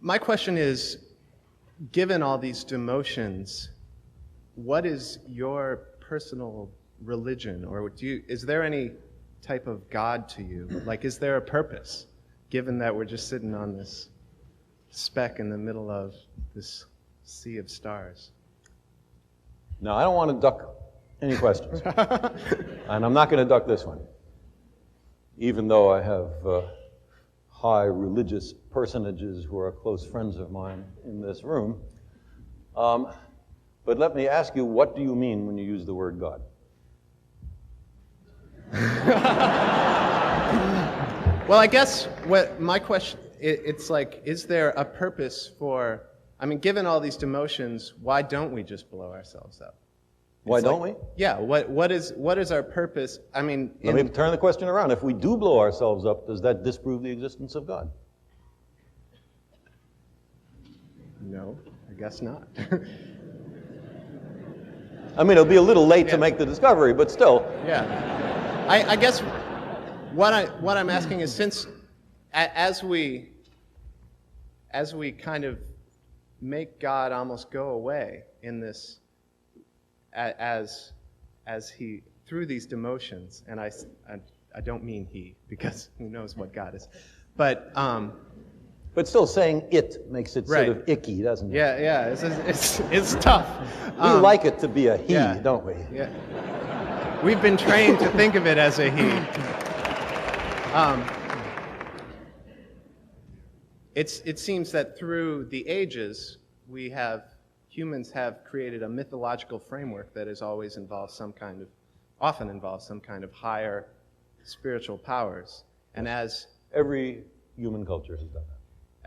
My question is, given all these demotions, what is your personal religion? Or is there any type of God to you? Like, is there a purpose, given that we're just sitting on this speck in the middle of this sea of stars? Now, I don't want to duck any questions. And I'm not going to duck this one, even though I have high religious personages who are close friends of mine in this room. But let me ask you, what do you mean when you use the word God? Well, I guess what my question, it's like, is there a purpose for, I mean, given all these demotions, why don't we just blow ourselves up? Why don't we? Yeah, what is our purpose? I mean... Let me turn the question around. If we do blow ourselves up, does that disprove the existence of God? No, I guess not. I mean, it'll be a little late to make the discovery, but still. Yeah. I guess what I'm asking is, since as we kind of make God almost go away in this, as he, through these demotions, and I don't mean he, because who knows what God is, but still saying it makes it sort of icky, doesn't it? Yeah, it's tough. We like it to be a he, don't we? Yeah. We've been trained to think of it as a he. It seems that through the ages, humans have created a mythological framework that has always often involves some kind of higher spiritual powers. And as every human culture has done that.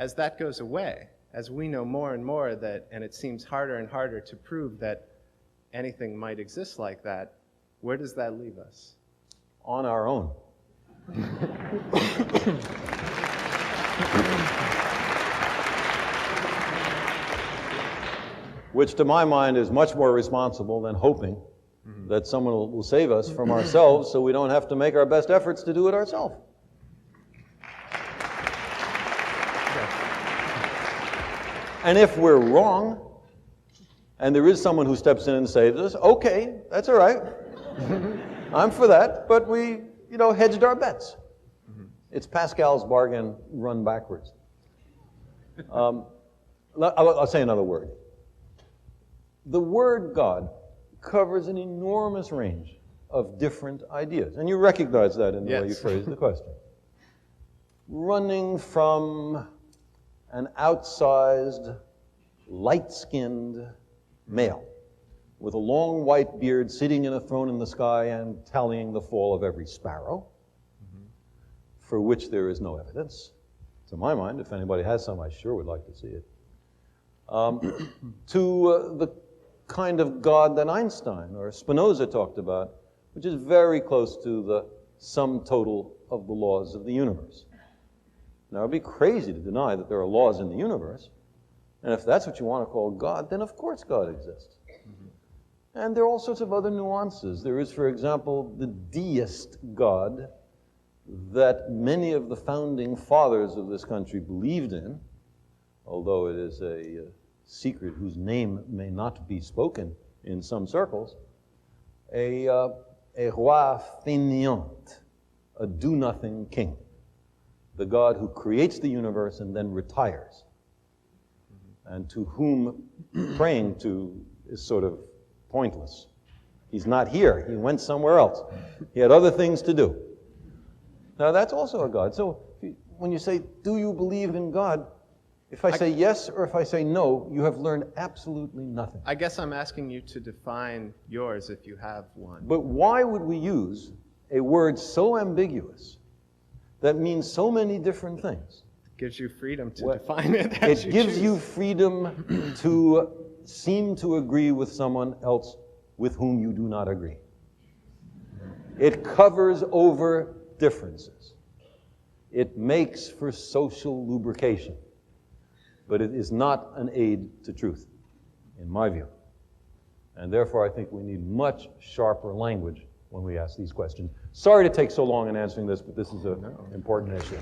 As that goes away, as we know more and more and it seems harder and harder to prove that anything might exist like that, where does that leave us? On our own. Which, to my mind, is much more responsible than hoping that someone will save us from ourselves so we don't have to make our best efforts to do it ourselves. And if we're wrong, and there is someone who steps in and saves us, okay, that's all right. I'm for that, but we, hedged our bets. It's Pascal's bargain run backwards. I'll say another word. The word God covers an enormous range of different ideas, and you recognize that in the way you phrase the question. Running from an outsized, light-skinned male with a long white beard sitting in a throne in the sky and tallying the fall of every sparrow, for which there is no evidence. To my mind, if anybody has some, I sure would like to see it. To the kind of God that Einstein or Spinoza talked about, which is very close to the sum total of the laws of the universe. Now, it'd be crazy to deny that there are laws in the universe, and if that's what you want to call God, then of course God exists. And there are all sorts of other nuances. There is, for example, the deist God that many of the founding fathers of this country believed in, although it is a secret whose name may not be spoken in some circles, a roi fainéant, a do-nothing king, the God who creates the universe and then retires, and to whom praying to is sort of pointless. He's not here. He went somewhere else. He had other things to do. Now, that's also a God. So when you say, do you believe in God? If I say yes or if I say no, you have learned absolutely nothing. I guess I'm asking you to define yours if you have one. But why would we use a word so ambiguous that means so many different things? It gives you freedom to define it as you choose. It gives you freedom to seem to agree with someone else with whom you do not agree. It covers over differences. It makes for social lubrication. But it is not an aid to truth, in my view. And therefore, I think we need much sharper language when we ask these questions. Sorry to take so long in answering this, but this is an important issue.